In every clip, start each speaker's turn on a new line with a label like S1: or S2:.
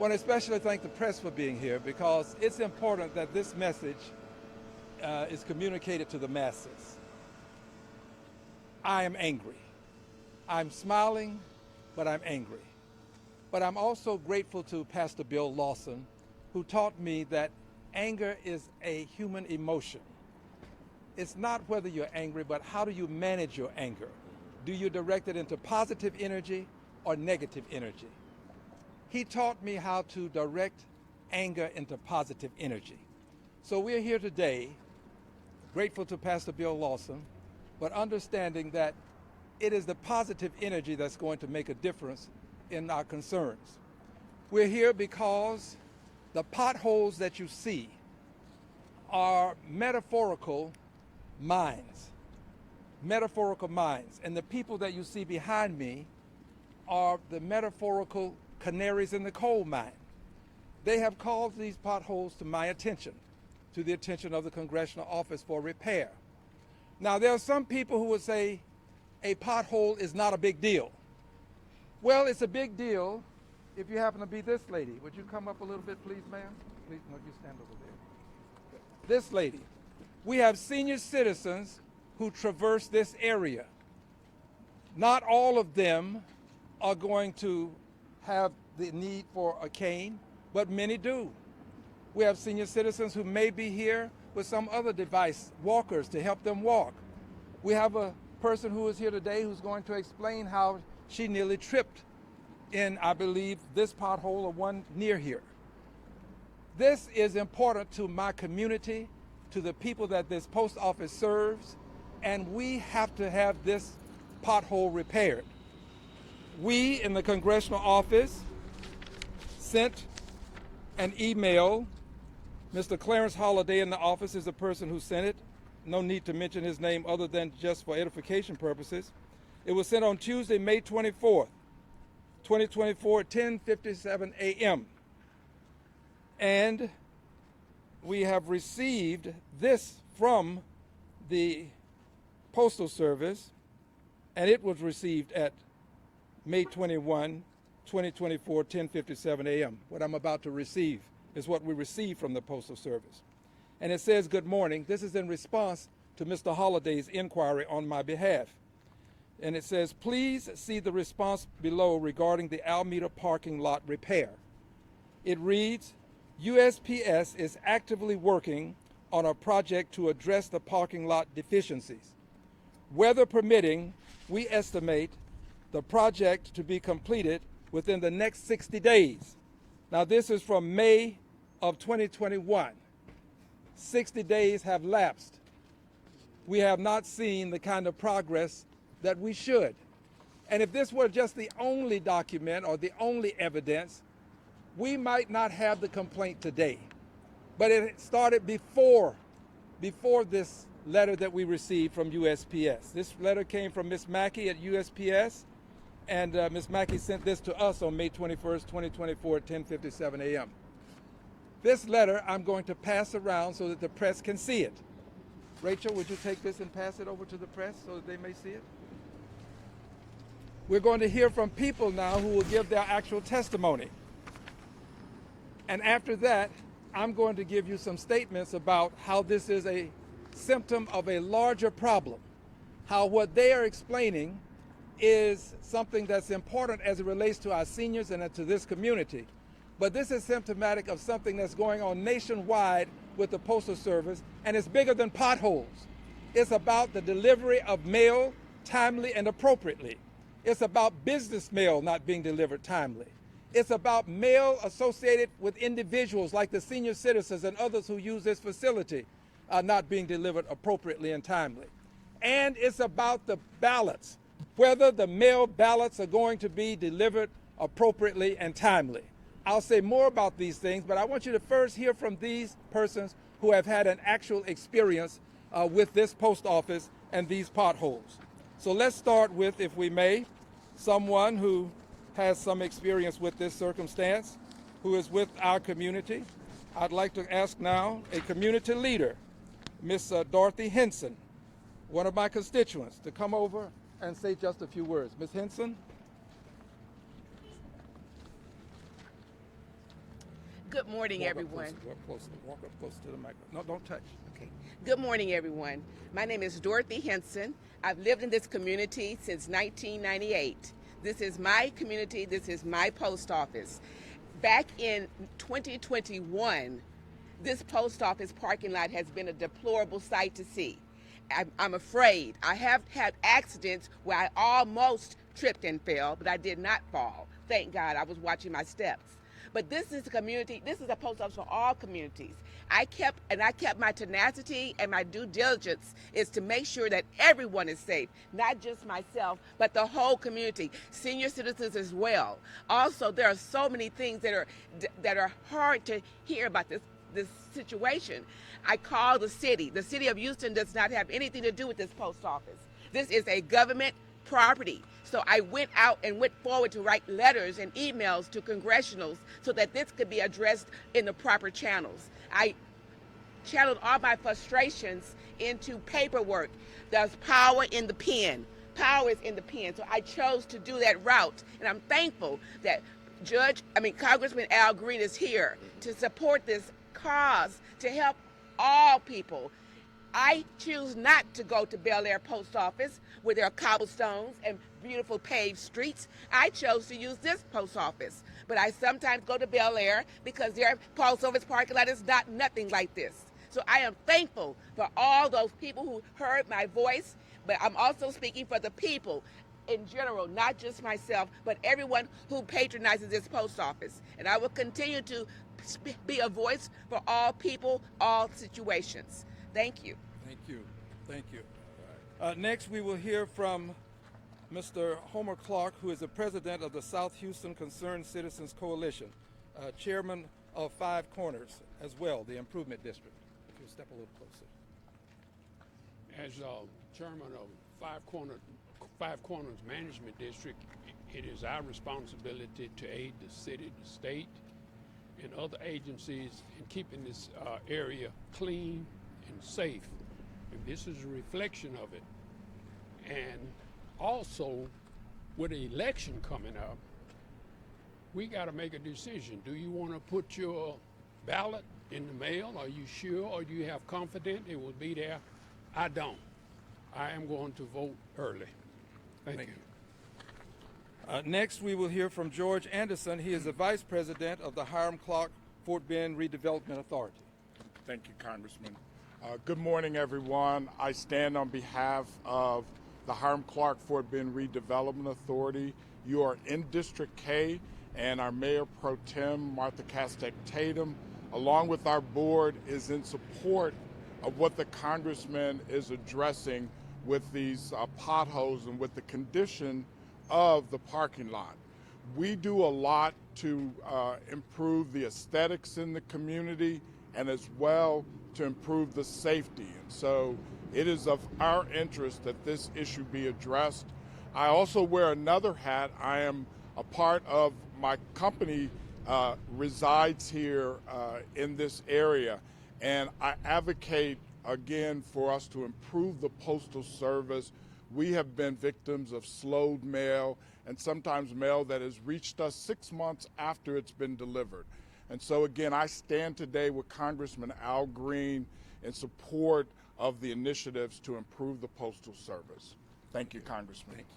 S1: want to especially thank the press for being here because it's important that this message is communicated to the masses. I am angry. I'm smiling, but I'm angry. But I'm also grateful to Pastor Bill Lawson, who taught me that anger is a human emotion. It's not whether you're angry, but how do you manage your anger? Do you direct it into positive energy or negative energy? He taught me how to direct anger into positive energy. So we're here today, grateful to Pastor Bill Lawson, but understanding that it is the positive energy that's going to make a difference in our concerns. We're here because the potholes that you see are metaphorical minds, and the people that you see behind me are the metaphorical canaries in the coal mine. They have called these potholes to my attention, to the attention of the Congressional Office for Repair. Now, there are some people who would say a pothole is not a big deal. Well, it's a big deal if you happen to be this lady. Would you come up a little bit, please, ma'am? Please, no, you stand over there. This lady. We have senior citizens who traverse this area. Not all of them are going to have the need for a cane, but many do. We have senior citizens who may be here with some other device, walkers, to help them walk. We have a person who is here today who's going to explain how she nearly tripped in, I believe, this pothole or one near here. This is important to my community, to the people that this post office serves, and we have to have this pothole repaired. We in the Congressional Office sent an email. Mr. Clarence Holliday in the office is the person who sent it. No need to mention his name other than just for edification purposes. It was sent on Tuesday, May 24th, 2024 at 10:57 a.m. And we have received this from the Postal Service, and it was received at May 21, 2024, 10:57 a.m. What I'm about to receive is what we received from the Postal Service. And it says, "Good morning. This is in response to Mr. Holliday's inquiry on my behalf." And it says, "Please see the response below regarding the Almeda parking lot repair." It reads, "USPS is actively working on a project to address the parking lot deficiencies. Weather permitting, we estimate the project to be completed within the next 60 days. Now, this is from May of 2021. 60 days have lapsed. We have not seen the kind of progress that we should. And if this were just the only document or the only evidence, we might not have the complaint today. But it started before this letter that we received from USPS. This letter came from Ms. Mackey at USPS, and Ms. Mackey sent this to us on May 21st, 2024 at 10:57 a.m. This letter I'm going to pass around so that the press can see it. Rachel, would you take this and pass it over to the press so that they may see it? We're going to hear from people now who will give their actual testimony. And after that, I'm going to give you some statements about how this is a symptom of a larger problem, how what they are explaining is something that's important as it relates to our seniors and to this community. But this is symptomatic of something that's going on nationwide with the Postal Service, and it's bigger than potholes. It's about the delivery of mail timely and appropriately. It's about business mail not being delivered timely. It's about mail associated with individuals like the senior citizens and others who use this facility not being delivered appropriately and timely. And it's about the ballots, whether the mail ballots are going to be delivered appropriately and timely. I'll say more about these things, but I want you to first hear from these persons who have had an actual experience with this post office and these potholes. So let's start with, if we may, someone who has some experience with this circumstance, who is with our community. I'd like to ask now a community leader, Miss Dorothy Henson, one of my constituents, to come over and say just a few words. Ms. Henson?
S2: Good morning, everyone.
S1: Walk up close to the microphone. No, don't touch.
S2: Okay. Good morning, everyone. My name is Dorothy Henson. I've lived in this community since 1998. This is my community. This is my post office. Back in 2021, this post office parking lot has been a deplorable sight to see. I'm afraid. I have had accidents where I almost tripped and fell, but I did not fall. Thank God, I was watching my steps. But this is a community, this is a post office for all communities. I kept my tenacity and my due diligence is to make sure that everyone is safe, not just myself, but the whole community, senior citizens as well. Also, there are so many things that are hard to hear about this situation. I call the city. The city of Houston does not have anything to do with this post office. This is a government property. So I went out and went forward to write letters and emails to congressionals so that this could be addressed in the proper channels. I channeled all my frustrations into paperwork. There's power in the pen. Power is in the pen. So I chose to do that route. And I'm thankful that Congressman Al Green is here to support this cause to help all people. I choose not to go to Bel Air Post Office where there are cobblestones and beautiful paved streets. I chose to use this post office. But I sometimes go to Bel Air because their post office parking lot is nothing like this. So I am thankful for all those people who heard my voice, but I'm also speaking for the people in general, not just myself, but everyone who patronizes this post office. And I will continue to be a voice for all people, all situations. Thank you.
S1: Thank you. Thank you. Next, we will hear from Mr. Homer Clark, who is the president of the South Houston Concerned Citizens Coalition, chairman of Five Corners as well, the improvement district. If you step a little closer.
S3: As chairman of Five Corners Management District, it is our responsibility to aid the city, the state, and other agencies in keeping this area clean and safe. And this is a reflection of it. And also, with the election coming up, we got to make a decision. Do you want to put your ballot in the mail? Are you sure, or do you have confidence it will be there? I don't. I am going to vote early. Thank you.
S1: Next, we will hear from George Anderson. He is the vice president of the Hiram Clark Fort Bend Redevelopment Authority.
S4: Thank you, Congressman. Good morning, everyone. I stand on behalf of the Hiram Clark Fort Bend Redevelopment Authority. You are in District K, and our Mayor Pro Tem, Martha Castek Tatum, along with our board, is in support of what the Congressman is addressing with these potholes and with the condition of the parking lot. We do a lot to improve the aesthetics in the community and as well to improve the safety. And so it is of our interest that this issue be addressed. I also wear another hat. I am a part of my company resides here in this area, and I advocate again for us to improve the Postal Service. We have been victims of slowed mail and sometimes mail that has reached us 6 months after it's been delivered. And so again, I stand today with Congressman Al Green in support of the initiatives to improve the Postal Service. Thank you, Congressman.
S1: Thank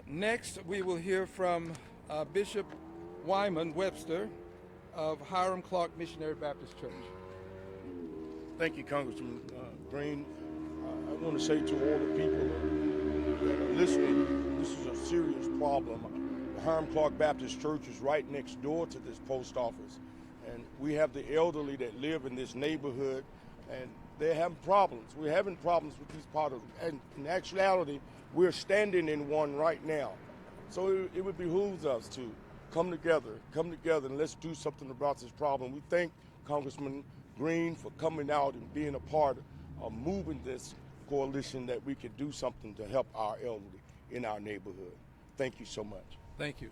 S1: you. Next, we will hear from Bishop Wyman Webster of Hiram Clark Missionary Baptist Church.
S5: Thank you, Congressman Green. I want to say to all the people that are listening, this is a serious problem. The Hiram Clark Baptist Church is right next door to this post office. And we have the elderly that live in this neighborhood, and they're having problems. We're having problems with these potholes. And in actuality, we're standing in one right now. So it would behoove us to come together, and let's do something about this problem. We thank Congressman Green for coming out and being a part of moving this coalition that we could do something to help our elderly in our neighborhood. Thank you so much.
S1: Thank you.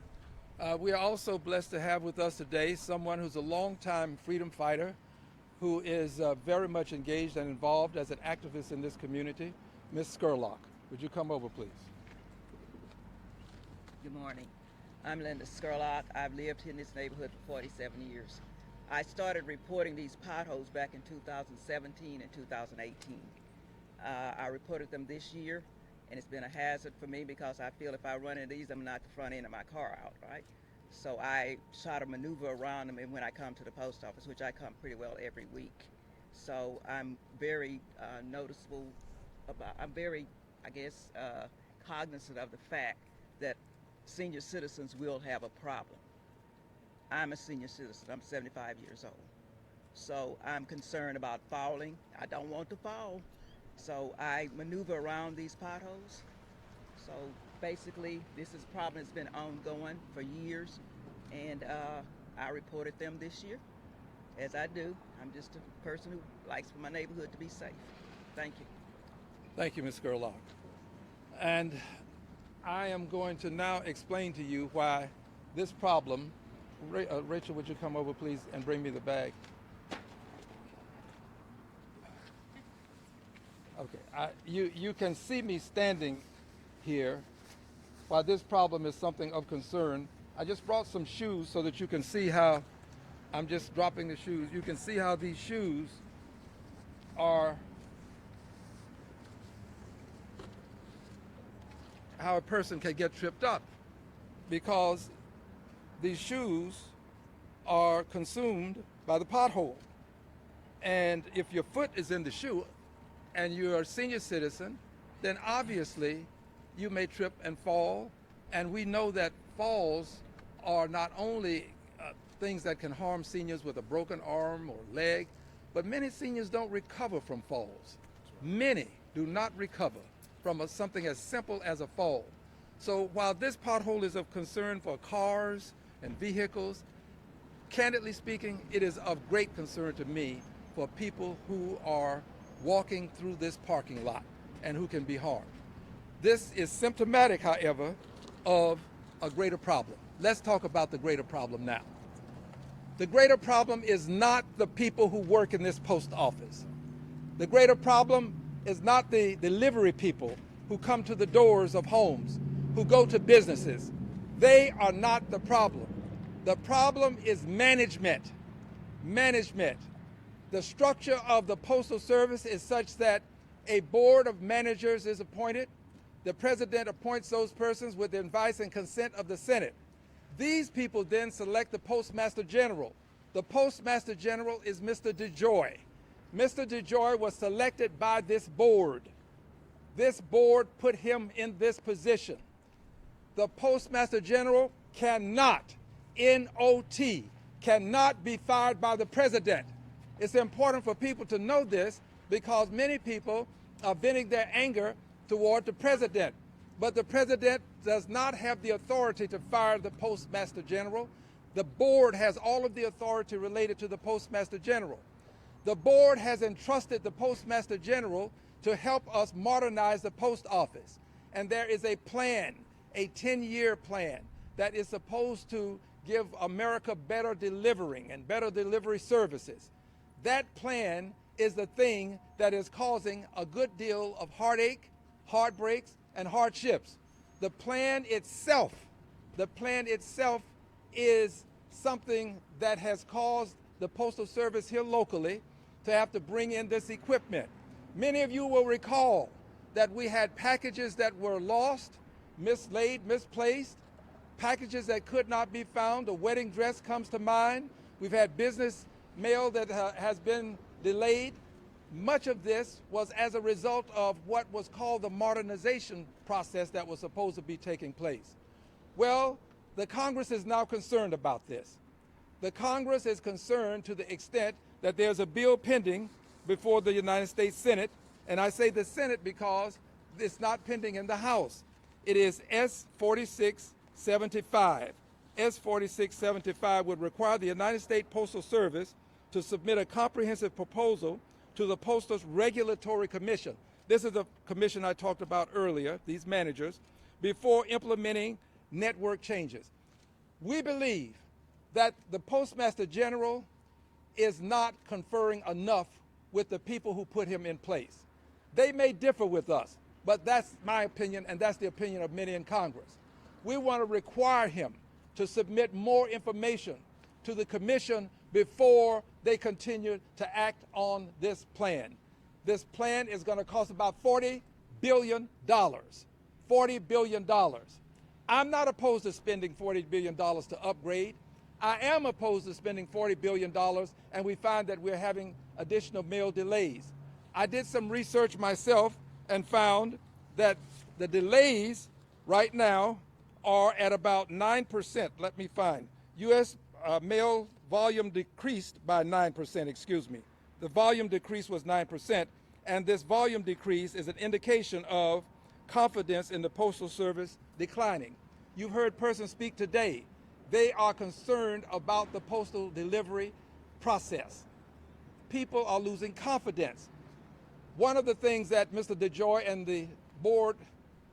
S1: We are also blessed to have with us today someone who's a longtime freedom fighter, who is very much engaged and involved as an activist in this community, Ms. Scurlock. Would you come over, please?
S6: Good morning. I'm Linda Skurlock. I've lived in this neighborhood for 47 years. I started reporting these potholes back in 2017 and 2018. I reported them this year, and it's been a hazard for me because I feel if I run into these, I'm not the front end of my car out, right? So I try to maneuver around them when I come to the post office, which I come pretty well every week. So I'm very noticeable about, I'm very, I guess, cognizant of the fact that senior citizens will have a problem. I'm a senior citizen. I'm 75 years old. So I'm concerned about falling. I don't want to fall. So I maneuver around these potholes. So basically, this problem has been ongoing for years, and I reported them this year, as I do. I'm just a person who likes for my neighborhood to be safe. Thank you.
S1: Thank you, Ms. Gerlach. And I am going to now explain to you why this problem. Rachel, would you come over, please, and bring me the bag? Okay, you can see me standing here while this problem is something of concern. I just brought some shoes so that you can see how I'm just dropping the shoes. You can see how these shoes are, how a person can get tripped up, because these shoes are consumed by the pothole. And if your foot is in the shoe and you're a senior citizen, then obviously you may trip and fall. And we know that falls are not only things that can harm seniors with a broken arm or leg, but many seniors don't recover from falls. Many do not recover from something as simple as a fall. So while this pothole is of concern for cars and vehicles, candidly speaking, it is of great concern to me for people who are walking through this parking lot and who can be harmed. This is symptomatic, however, of a greater problem. Let's talk about the greater problem now. The greater problem is not the people who work in this post office. The greater problem is not the delivery people who come to the doors of homes, who go to businesses. They are not the problem. The problem is management. Management. The structure of the Postal Service is such that a board of managers is appointed. The president appoints those persons with the advice and consent of the Senate. These people then select the Postmaster General. The Postmaster General is Mr. DeJoy. Mr. DeJoy was selected by this board. This board put him in this position. The Postmaster General cannot, N-O-T, cannot be fired by the president. It's important for people to know this because many people are venting their anger toward the president. But the president does not have the authority to fire the Postmaster General. The board has all of the authority related to the Postmaster General. The board has entrusted the Postmaster General to help us modernize the post office. And there is a plan, a 10-year plan, that is supposed to give America better delivering and better delivery services. That plan is the thing that is causing a good deal of heartache, heartbreaks, and hardships. The plan itself is something that has caused the Postal Service here locally to have to bring in this equipment. Many of you will recall that we had packages that were lost, mislaid, misplaced, packages that could not be found. A wedding dress comes to mind. We've had business mail that has been delayed. Much of this was as a result of what was called the modernization process that was supposed to be taking place. Well, the Congress is now concerned about this. The Congress is concerned to the extent that there's a bill pending before the United States Senate, and I say the Senate because it's not pending in the House. It is S-4675. S-4675 would require the United States Postal Service to submit a comprehensive proposal to the Postal Regulatory Commission. This is the commission I talked about earlier, these managers, before implementing network changes. We believe that the Postmaster General is not conferring enough with the people who put him in place. They may differ with us, but that's my opinion, and that's the opinion of many in Congress. We want to require him to submit more information to the commission before they continue to act on this plan. This plan is going to cost about $40 billion. $40 billion. I'm not opposed to spending $40 billion to upgrade. I am opposed to spending $40 billion, and we find that we're having additional mail delays. I did some research myself and found that the delays right now are at about 9%. Let me find. U.S. Mail volume decreased by 9%, excuse me. The volume decrease was 9%, and this volume decrease is an indication of confidence in the Postal Service declining. You've heard persons speak today. They are concerned about the postal delivery process. People are losing confidence. One of the things that Mr. DeJoy and the board,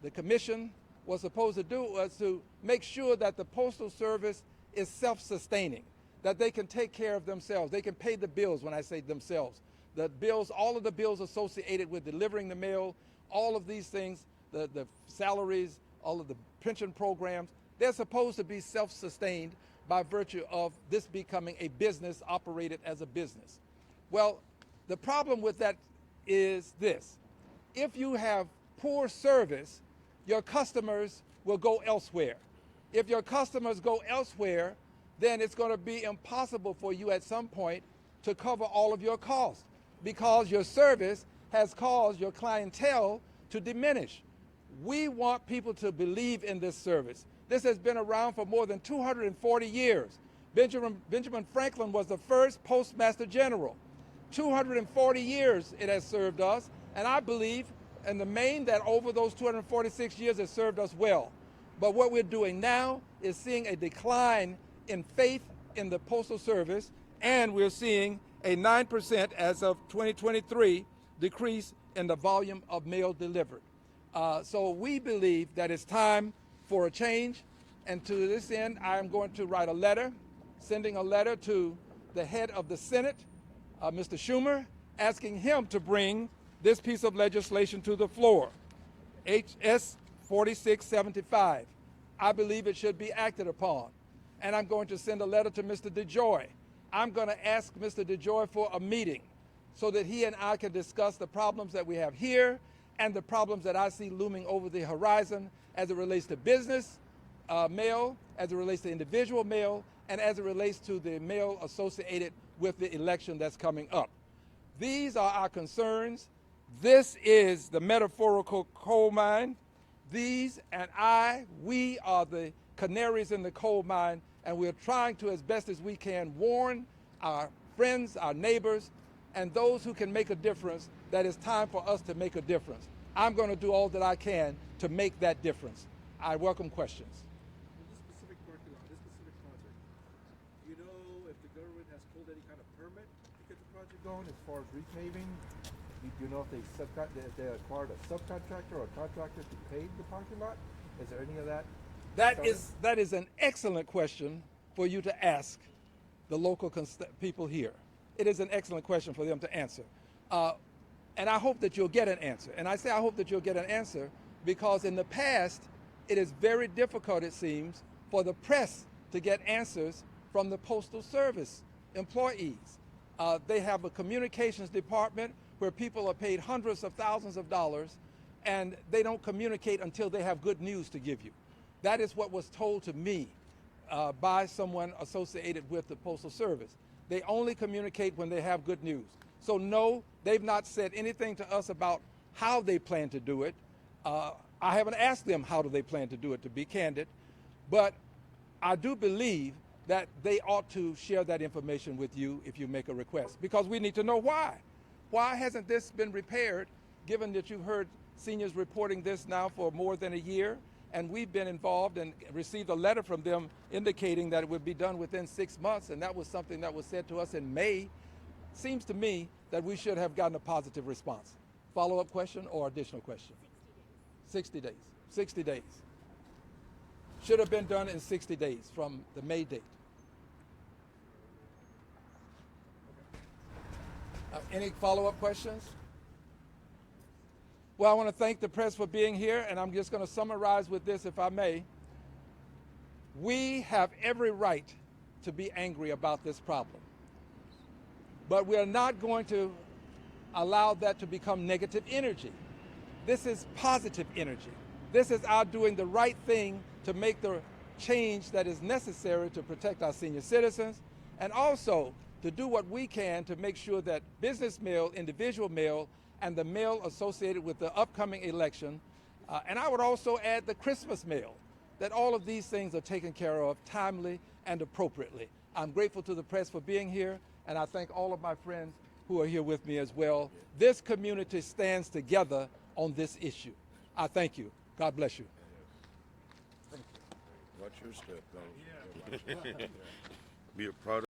S1: the commission, was supposed to do was to make sure that the Postal Service is self-sustaining, that they can take care of themselves. They can pay the bills. When I say themselves, the bills, all of the bills associated with delivering the mail, all of these things, the salaries, all of the pension programs, they're supposed to be self-sustained by virtue of this becoming a business operated as a business. Well, the problem with that is this. If you have poor service, your customers will go elsewhere. If your customers go elsewhere, then it's going to be impossible for you at some point to cover all of your costs because your service has caused your clientele to diminish. We want people to believe in this service. This has been around for more than 240 years. Benjamin Franklin was the first Postmaster General. 240 years it has served us, and I believe in the main that over those 246 years it served us well. But what we're doing now is seeing a decline in faith in the Postal Service, and we're seeing a 9% as of 2023 decrease in the volume of mail delivered. So we believe that it's time for a change, and to this end, I am going to write a letter, sending a letter to the head of the Senate, Mr. Schumer, asking him to bring this piece of legislation to the floor, HS 4675. I believe it should be acted upon. And I'm going to send a letter to Mr. DeJoy. I'm going to ask Mr. DeJoy for a meeting so that he and I can discuss the problems that we have here and the problems that I see looming over the horizon as it relates to business mail, as it relates to individual mail, and as it relates to the mail associated with the election that's coming up. These are our concerns. This is the metaphorical coal mine. These and we are the canaries in the coal mine, and we're trying to, as best as we can, warn our friends, our neighbors, and those who can make a difference that it's time for us to make a difference. I'm going to do all that I can to make that difference. I welcome questions.
S7: This specific parking lot, this specific project, do you know if the government has pulled any kind of permit to get the project going as far as repaving? Do you know if they acquired a subcontractor or a contractor to pave the parking lot? Is there any of that?
S1: That is an excellent question for you to ask the local people here. It is an excellent question for them to answer. And I hope that you'll get an answer. And I say I hope that you'll get an answer because in the past, it is very difficult, it seems, for the press to get answers from the Postal Service employees. They have a communications department where people are paid hundreds of thousands of dollars, and they don't communicate until they have good news to give you. That is what was told to me by someone associated with the Postal Service. They only communicate when they have good news. So no, they've not said anything to us about how they plan to do it. I haven't asked them how do they plan to do it, to be candid, but I do believe that they ought to share that information with you if you make a request, because we need to know why. Why hasn't this been repaired, given that you've heard seniors reporting this now for more than a year, and we've been involved and received a letter from them indicating that it would be done within 6 months, and that was something that was said to us in May. Seems to me that we should have gotten a positive response. Follow-up question or additional question? 60 days. 60 days. Should have been done in 60 days from the May date. Any follow-up questions? Well, I want to thank the press for being here, and I'm just going to summarize with this, if I may. We have every right to be angry about this problem. But we are not going to allow that to become negative energy. This is positive energy. This is our doing the right thing to make the change that is necessary to protect our senior citizens, and also to do what we can to make sure that business mail, individual mail, and the mail associated with the upcoming election, and I would also add the Christmas mail, that all of these things are taken care of timely and appropriately. I'm grateful to the press for being here, and I thank all of my friends who are here with me as well. This community stands together on this issue. I thank you. God bless you.
S5: Watch your step, though. Be a product.